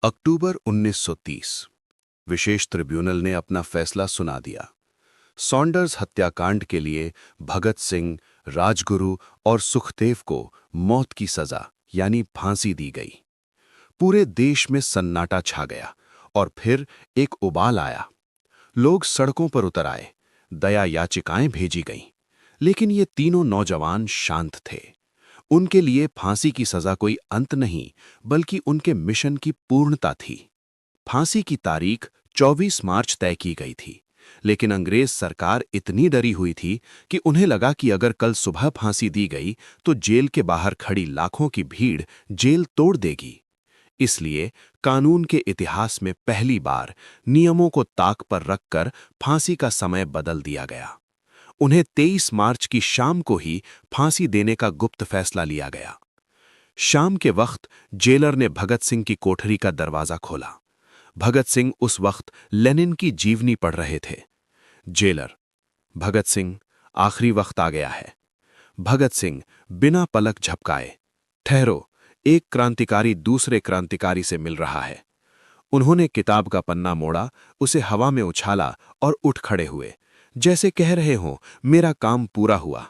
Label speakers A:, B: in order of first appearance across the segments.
A: अक्टूबर 1930 विशेष tribunal ने अपना फैसला सुना दिया। सॉन्डर्स हत्याकांड के लिए भगत सिंह, राजगुरु और सुखदेव को मौत की सजा यानी फांसी दी गई। पूरे देश में सन्नाटा छा गया और फिर एक उबाल आया। लोग सड़कों पर उतर आए, दया याचिकाएं भेजी गईं, लेकिन ये तीनों नौजवान शांत थे। उनके लिए फांसी की सजा कोई अंत नहीं, बल्कि उनके मिशन की पूर्णता थी। फांसी की तारीख 24 मार्च तय की गई थी, लेकिन अंग्रेज सरकार इतनी डरी हुई थी कि उन्हें लगा कि अगर कल सुबह फांसी दी गई तो जेल के बाहर खड़ी लाखों की भीड़ जेल तोड़ देगी। इसलिए कानून के इतिहास में पहली बार नियमों को ताक पर रखकर फांसी का समय बदल दिया गया। उन्हें 23 मार्च की शाम को ही फांसी देने का गुप्त फैसला लिया गया। शाम के वक्त जेलर ने भगत सिंह की कोठरी का दरवाजा खोला। भगत सिंह उस वक्त लेनिन की जीवनी पढ़ रहे थे। जेलर: भगत सिंह, आखिरी वक्त आ गया है। भगत सिंह बिना पलक झपकाए: ठहरो, एक क्रांतिकारी दूसरे क्रांतिकारी से मिल रहा है। उन्होंने किताब का पन्ना मोड़ा, उसे हवा में उछाला और उठ खड़े हुए, जैसे कह रहे हों, मेरा काम पूरा हुआ।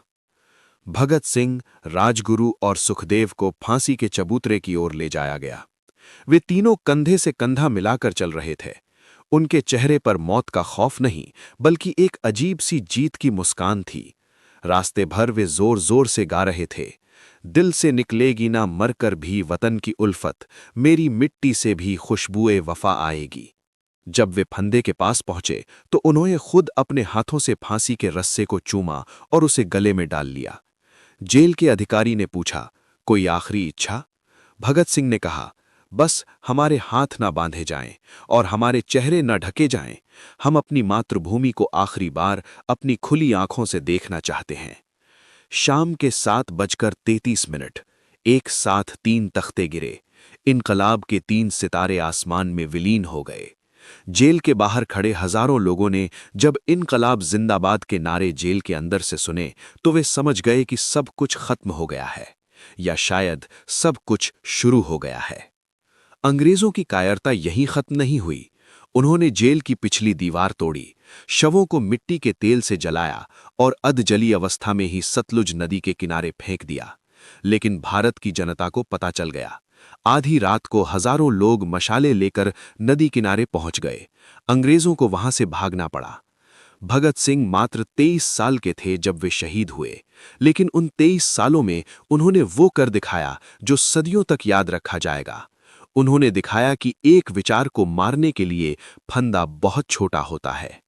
A: भगत सिंह, राजगुरु और सुखदेव को फांसी के चबूतरे की ओर ले जाया गया। वे तीनों कंधे से कंधा मिलाकर चल रहे थे। उनके चेहरे पर मौत का खौफ नहीं, बल्कि एक अजीब सी जीत की मुस्कान थी। रास्ते भर वे जोर जोर से गा रहे थे, दिल से निकलेगी ना मरकर भी वतन की उल्फत, मेरी मिट्टी से भी खुशबुए वफा आएगी। जब वे फंदे के पास पहुंचे तो उन्होंने खुद अपने हाथों से फांसी के रस्से को चूमा और उसे गले में डाल लिया। जेल के अधिकारी ने पूछा, कोई आखिरी इच्छा? भगत सिंह ने कहा, बस हमारे हाथ ना बांधे जाएं और हमारे चेहरे न ढके जाएं। हम अपनी मातृभूमि को आखिरी बार अपनी खुली आंखों से देखना चाहते हैं। शाम के 7:33, एक साथ 3 तख्ते गिरे। इनकलाब के 3 सितारे आसमान में विलीन हो गए। जेल के बाहर खड़े हजारों लोगों ने जब इनकलाब जिंदाबाद के नारे जेल के अंदर से सुने तो वे समझ गए कि सब कुछ खत्म हो गया है, या शायद सब कुछ शुरू हो गया है। अंग्रेजों की कायरता यहीं खत्म नहीं हुई। उन्होंने जेल की पिछली दीवार तोड़ी, शवों को मिट्टी के तेल से जलाया और अधजली अवस्था में ही सतलुज नदी के किनारे फेंक दिया। लेकिन भारत की जनता को पता चल गया। आधी रात को हजारों लोग मशाले लेकर नदी किनारे पहुंच गए। अंग्रेजों को वहां से भागना पड़ा। भगत सिंह मात्र 23 साल के थे जब वे शहीद हुए, लेकिन उन 23 सालों में उन्होंने वो कर दिखाया जो सदियों तक याद रखा जाएगा। उन्होंने दिखाया कि एक विचार को मारने के लिए फंदा बहुत छोटा होता है।